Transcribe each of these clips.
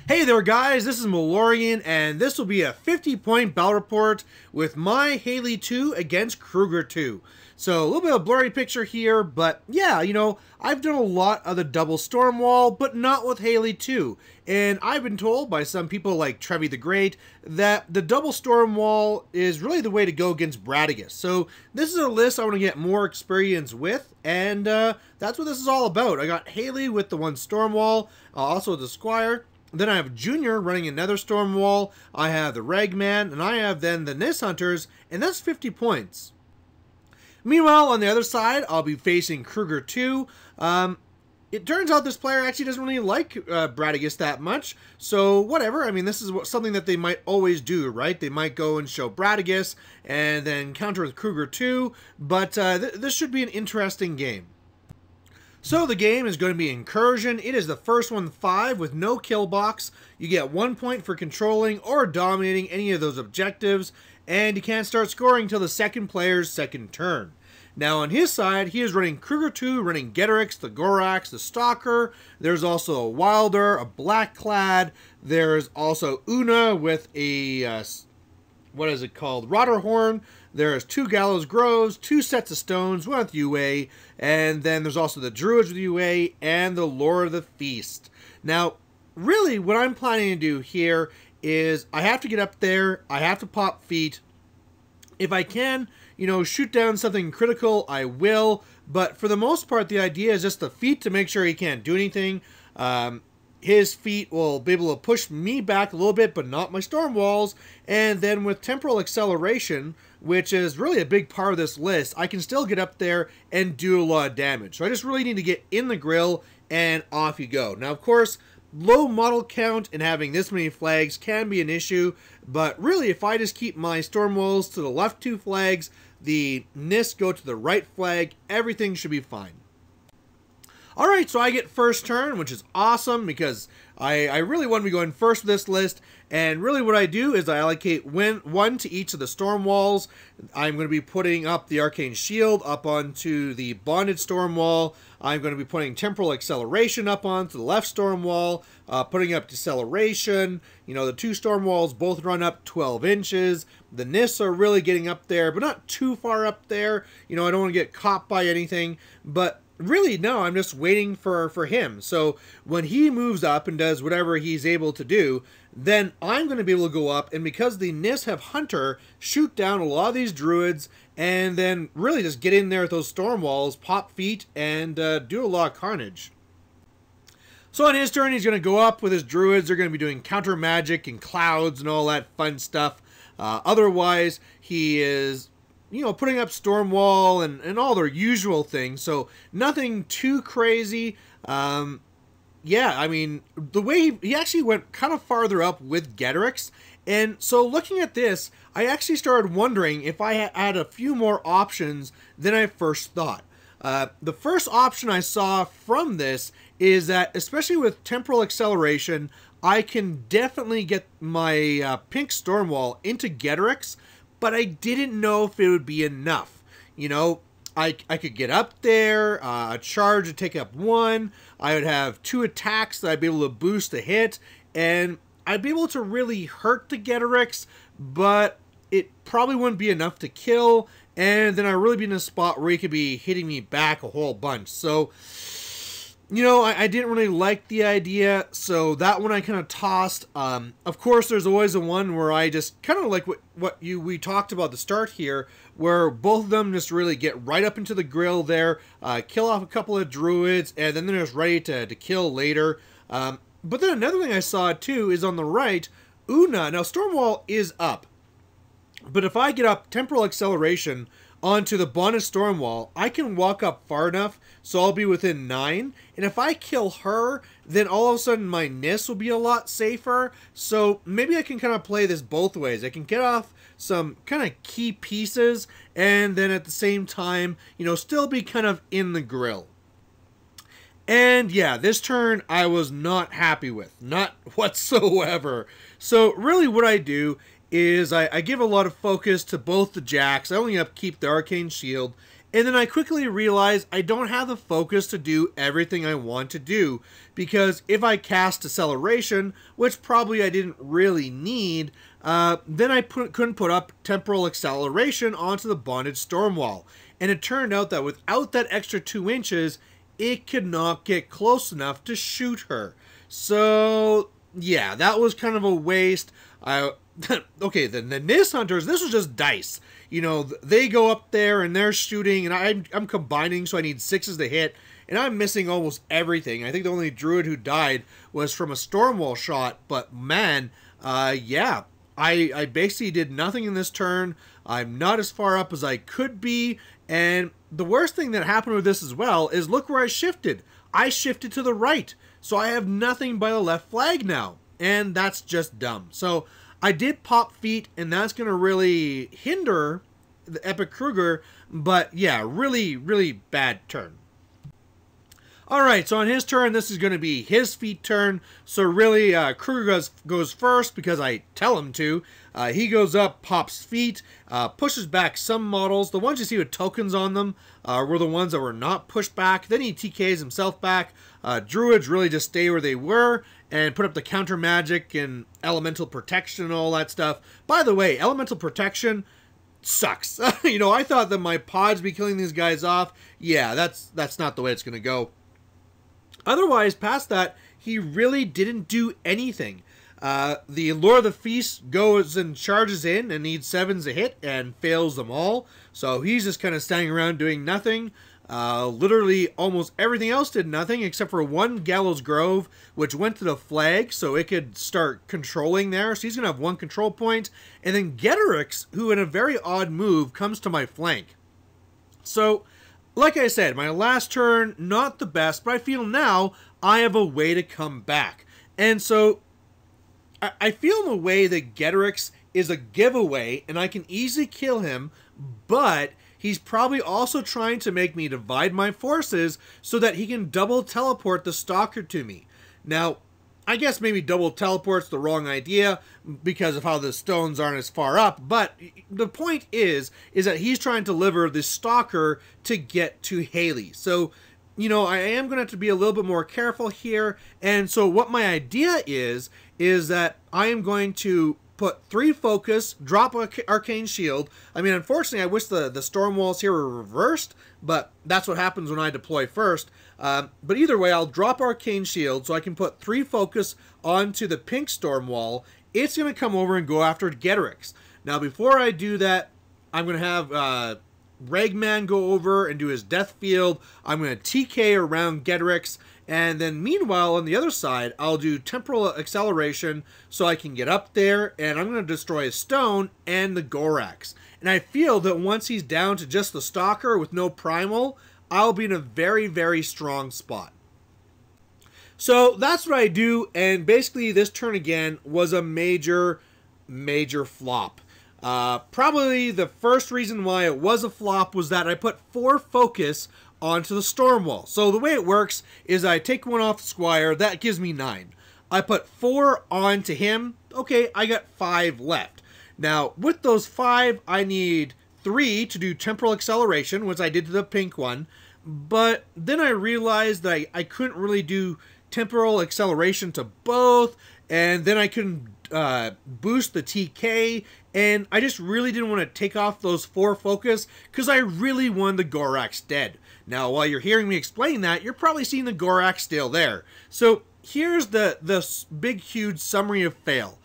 Hey there guys, this is Malorian, and this will be a 50-point battle report with my Haley2 against Krueger2. So a little bit of a blurry picture here, but yeah, you know, I've done a lot of the double stormwall, but not with Haley2. And I've been told by some people like Trevi the Great that the double stormwall is really the way to go against Bradigus. So this is a list I want to get more experience with, and that's what this is all about. I got Haley with the one stormwall, also the Squire. Then I have Junior running another Stormwall, I have the Ragman, and I have then the Nis Hunters, and that's 50 points. Meanwhile, on the other side, I'll be facing Krueger2. It turns out this player actually doesn't really like Bradigus that much, so whatever. I mean, this is something that they might always do, right? They might go and show Bradigus, and then counter with Krueger2, but this should be an interesting game. So the game is going to be Incursion. It is the first 1-5 with no kill box. You get 1 point for controlling or dominating any of those objectives, and you can't start scoring until the second player's second turn. Now on his side, he is running Krueger2, running Getorix, the Gorax, the Stalker. There's also a Wilder, a Blackclad. There's also Una with a, what is it called? Rotterhorn. There's 2 Gallows Groves, 2 sets of stones, 1 with UA, and then there's also the Druids with UA and the Lord of the Feast. Now, really, what I'm planning to do here is I have to get up there, I have to pop feet. If I can, you know, shoot down something critical, I will, but for the most part, the idea is just the feet to make sure he can't do anything. His feet will be able to push me back a little bit, but not my storm walls. And then with temporal acceleration, which is really a big part of this list, I can still get up there and do a lot of damage. So I just really need to get in the grill and off you go. Now, of course, low model count and having this many flags can be an issue, but really if I just keep my storm walls to the left 2 flags, the Nis go to the right flag, everything should be fine. Alright, so I get first turn, which is awesome because I really want to be going first with this list. And really what I do is I allocate 1 to each of the storm walls. I'm going to be putting up the Arcane Shield up onto the Bonded Storm Wall. I'm going to be putting Temporal Acceleration up onto the left storm wall, putting up Deceleration. You know, the 2 storm walls both run up 12 inches. The Nis are really getting up there, but not too far up there. You know, I don't want to get caught by anything, but really, no, I'm just waiting for him. So when he moves up and does whatever he's able to do, then I'm going to be able to go up, and because the Nis have Hunter, shoot down a lot of these Druids, and then really just get in there with those storm walls, pop feet, and do a lot of carnage. So on his turn, he's going to go up with his Druids. They're going to be doing counter magic and clouds and all that fun stuff. Otherwise, he is, you know, putting up Stormwall and all their usual things, so nothing too crazy. Yeah, I mean, the way he actually went kind of farther up with Getorix, and so looking at this, I actually started wondering if I had a few more options than I first thought. The first option I saw from this is that, especially with Temporal Acceleration, I can definitely get my pink Stormwall into Getorix, but I didn't know if it would be enough. You know, I could get up there, a charge would take up 1, I would have 2 attacks that I'd be able to boost a hit, and I'd be able to really hurt the Getorix, but it probably wouldn't be enough to kill, and then I'd really be in a spot where he could be hitting me back a whole bunch. So, you know, I didn't really like the idea, so that one I kind of tossed. Of course, there's always the one where I just kind of like what we talked about at the start here, where both of them just really get right up into the grill there, kill off a couple of Druids, and then they're just ready to kill later. But then another thing I saw too is on the right, Una. Now, Stormwall is up, but if I get up Temporal Acceleration onto the bonded stormwall, I can walk up far enough so I'll be within 9. And if I kill her, then all of a sudden my Nis will be a lot safer. So maybe I can kind of play this both ways. I can get off some kind of key pieces and then at the same time, you know, still be kind of in the grill. And yeah, this turn I was not happy with, not whatsoever. So really what I do is I give a lot of focus to both the jacks. I only upkeep the arcane shield, and then I quickly realize I don't have the focus to do everything I want to do, because if I cast acceleration, which probably I didn't really need, then I couldn't put up temporal acceleration onto the bonded stormwall. And it turned out that without that extra 2 inches, it could not get close enough to shoot her. So yeah, that was kind of a waste. Okay, the Nis hunters, this was just dice. You know, they go up there and they're shooting, and I'm combining, so I need 6s to hit, and I'm missing almost everything. I think the only druid who died was from a stormwall shot, but man, yeah, I basically did nothing in this turn. I'm not as far up as I could be, and the worst thing that happened with this as well is look where I shifted. I shifted to the right, so I have nothing by the left flag now, and that's just dumb. So I did pop feet, and that's going to really hinder the Epic Krueger, but yeah, really, really bad turn. Alright, so on his turn, this is going to be his feet turn. So really, Krueger goes first because I tell him to. He goes up, pops feet, pushes back some models. The ones you see with tokens on them were the ones that were not pushed back. Then he TKs himself back. Druids really just stay where they were and put up the counter magic and elemental protection and all that stuff. By the way, elemental protection sucks. You know, I thought that my pods be killing these guys off. Yeah, that's not the way it's going to go. Otherwise, past that, he really didn't do anything. The Lure of the Feast goes and charges in and needs 7s to hit and fails them all. So he's just kind of standing around doing nothing. Literally almost everything else did nothing except for one Gallows Grove, which went to the flag so it could start controlling there. So he's going to have 1 control point. And then Getorix, who in a very odd move, comes to my flank. So like I said, my last turn, not the best, but I feel now I have a way to come back. And so I feel in a way that Getorix is a giveaway, and I can easily kill him, but he's probably also trying to make me divide my forces so that he can double teleport the Stalker to me. Now, I guess maybe double teleport's the wrong idea because of how the stones aren't as far up, but the point is that he's trying to deliver the Stalker to get to Haley. So, you know, I am going to have to be a little bit more careful here, and so what my idea is that I am going to put 3 focus, drop Arcane Shield. I mean, unfortunately, I wish the storm walls here were reversed, but that's what happens when I deploy first. But either way, I'll drop Arcane Shield so I can put 3 focus onto the pink storm wall. It's going to come over and go after Getorix. Now, before I do that, I'm going to have Ragman go over and do his Death Field. I'm going to TK around Getorix. And then meanwhile, on the other side, I'll do Temporal Acceleration so I can get up there, and I'm going to destroy a stone and the Gorax. And I feel that once he's down to just the Stalker with no Primal, I'll be in a very, very strong spot. So that's what I do, and basically this turn again was a major, major flop. Probably the first reason why it was a flop was that I put 4 focus onto the storm wall. So the way it works is I take 1 off the Squire, that gives me 9. I put 4 onto him, okay, I got 5 left. Now, with those 5, I need 3 to do Temporal Acceleration, which I did to the pink one, but then I realized that I couldn't really do Temporal Acceleration to both, and then I couldn't boost the TK, and I just really didn't want to take off those 4 focus because I really wanted the Gorax dead. Now, while you're hearing me explain that, you're probably seeing the Gorax still there. So here's the big, huge summary of fail.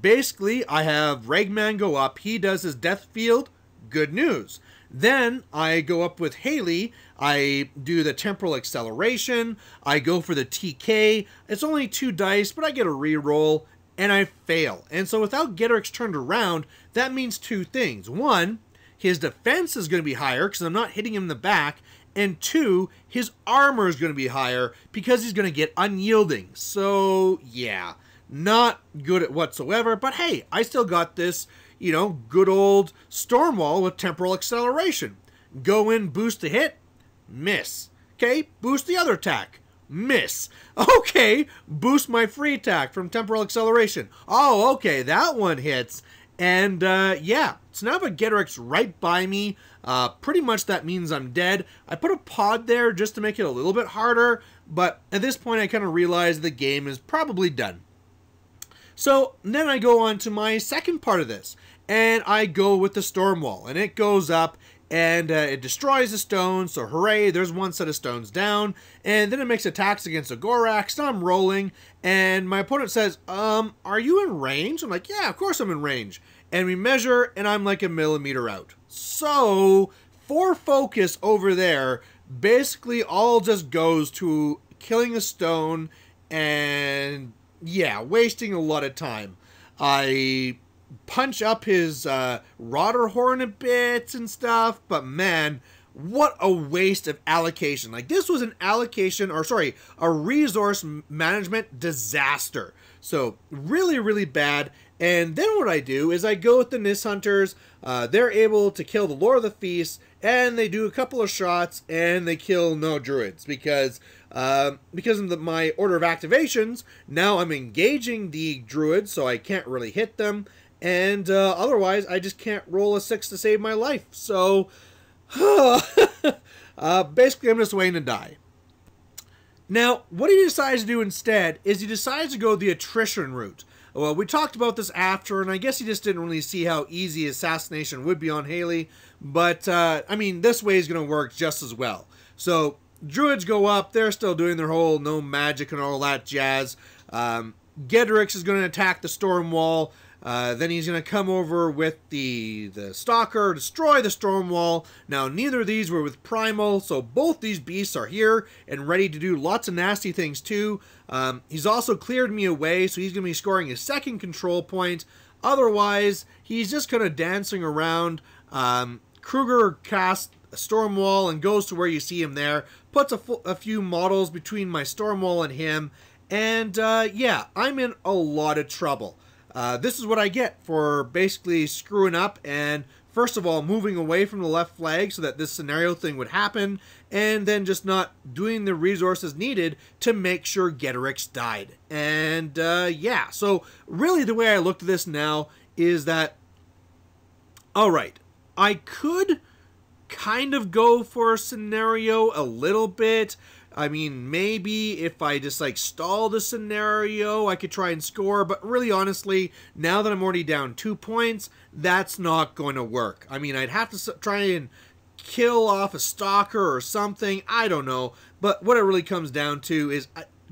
Basically, I have Ragman go up. He does his Death Field. Good news. Then I go up with Haley. I do the Temporal Acceleration. I go for the TK. It's only 2 dice, but I get a reroll, and I fail. And so without Getorix turned around, that means 2 things. 1, his defense is going to be higher because I'm not hitting him in the back, and 2, his armor is going to be higher because he's going to get unyielding. So, yeah, not good at whatsoever, but hey, I still got this, you know, good old stormwall with temporal acceleration. Go in, boost the hit, miss. Okay, boost the other attack, miss. Okay, boost my free attack from temporal acceleration. Oh, okay, that one hits. And, yeah, so now I have a Getrix right by me. Pretty much that means I'm dead. I put a pod there just to make it a little bit harder, but at this point I kind of realized the game is probably done. So then I go on to my second part of this, and I go with the stormwall, and it goes up, and it destroys the stones, so hooray, there's one set of stones down, and then it makes attacks against a Gorak, so I'm rolling, and my opponent says, are you in range? I'm like, yeah, of course I'm in range. And we measure, and I'm like a millimeter out. So, for focus over there, basically all just goes to killing a stone, and yeah, wasting a lot of time. I punch up his rotor horn a bit and stuff, but man, what a waste of allocation. Like, this was an allocation, or sorry, a resource management disaster. So really, really bad. And then what I do is I go with the Nis Hunters. They're able to kill the Lord of the Feast, and they do a couple of shots, and they kill no druids because of my order of activations. Now I'm engaging the druids, so I can't really hit them. And otherwise, I just can't roll a 6 to save my life. So, basically, I'm just waiting to die. Now, what he decides to do instead is he decides to go the attrition route. Well, we talked about this after, and I guess he just didn't really see how easy assassination would be on Haley. But, I mean, this way is going to work just as well. So, druids go up. They're still doing their whole no magic and all that jazz. Getrix is going to attack the storm wall. Then he's going to come over with the Stalker, destroy the storm wall. Now, neither of these were with Primal, so both these beasts are here and ready to do lots of nasty things too. He's also cleared me away, so he's going to be scoring his second control point. Otherwise, he's just kind of dancing around. Krueger casts a storm wall and goes to where you see him there, puts a few models between my storm wall and him, and yeah, I'm in a lot of trouble. This is what I get for basically screwing up and, first of all, moving away from the left flag so that this scenario thing would happen, and then just not doing the resources needed to make sure Getrix died. And, yeah, so really the way I look at this now is that, alright, I could kind of go for a scenario a little bit. I mean, maybe if I just, like, stall the scenario, I could try and score. But really, honestly, now that I'm already down 2 points, that's not going to work. I mean, I'd have to try and kill off a Stalker or something. I don't know. But what it really comes down to is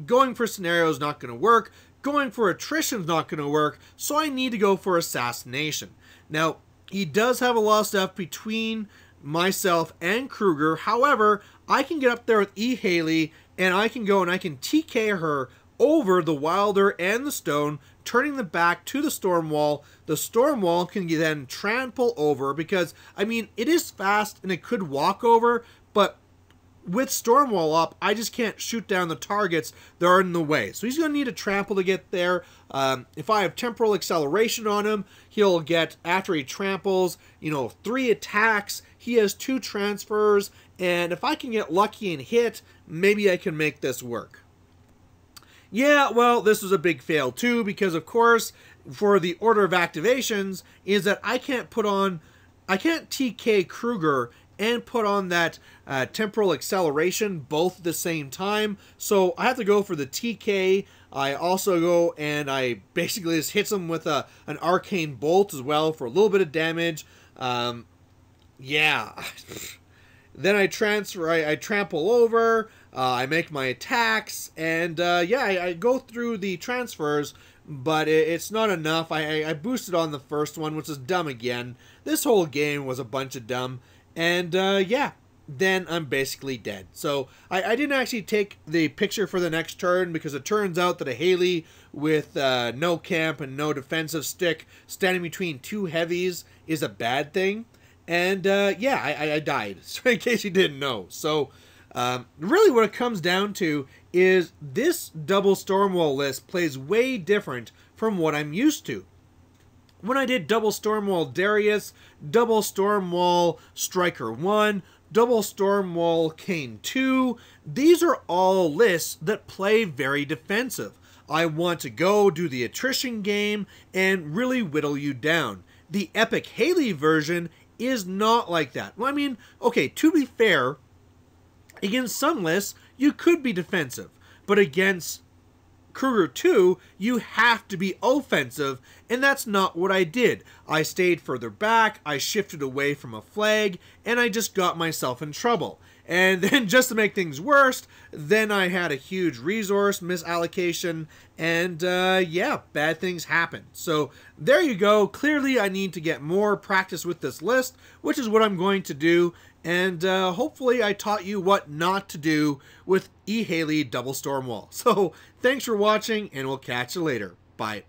going for scenario is not going to work. Going for attrition is not going to work. So I need to go for assassination. Now, he does have a lot of stuff between myself and Krueger. However, I can get up there with eHaley, and I can go and I can TK her over the Wilder and the Stone, turning them back to the storm wall. The storm wall can then trample over because, I mean, it is fast and it could walk over, but with Stormwall up, I just can't shoot down the targets that are in the way. So he's going to need a trample to get there. If I have temporal acceleration on him, he'll get, after he tramples, you know, 3 attacks. He has 2 transfers, and if I can get lucky and hit, maybe I can make this work. Yeah, well, this was a big fail too, because of course, for the order of activations, is that I can't TK Krueger and put on that temporal acceleration both at the same time. So I have to go for the TK. I also go and I basically just hits him with an arcane bolt as well for a little bit of damage. Yeah. Then I transfer, I trample over, I make my attacks, and yeah, I go through the transfers, but it's not enough. I boosted on the first one, which is dumb again. This whole game was a bunch of dumb. And, yeah, then I'm basically dead. So, I didn't actually take the picture for the next turn because it turns out that a Haley with no camp and no defensive stick standing between 2 heavies is a bad thing. And yeah, I died, in case you didn't know. So really what it comes down to is this double Stormwall list plays way different from what I'm used to. When I did double Stormwall Darius, double Stormwall Striker 1, double Stormwall Kane 2, these are all lists that play very defensive. I want to go do the attrition game and really whittle you down. The Epic Haley version is not like that. Well, I mean, okay, to be fair, against some lists, you could be defensive, but against Krueger2, you have to be offensive, and that's not what I did. I stayed further back, I shifted away from a flag, and I just got myself in trouble. And then just to make things worse, then I had a huge resource misallocation, and yeah, bad things happened. So there you go. Clearly I need to get more practice with this list, which is what I'm going to do. And hopefully I taught you what not to do with eHaley double Stormwall. So thanks for watching, and we'll catch you later. Bye.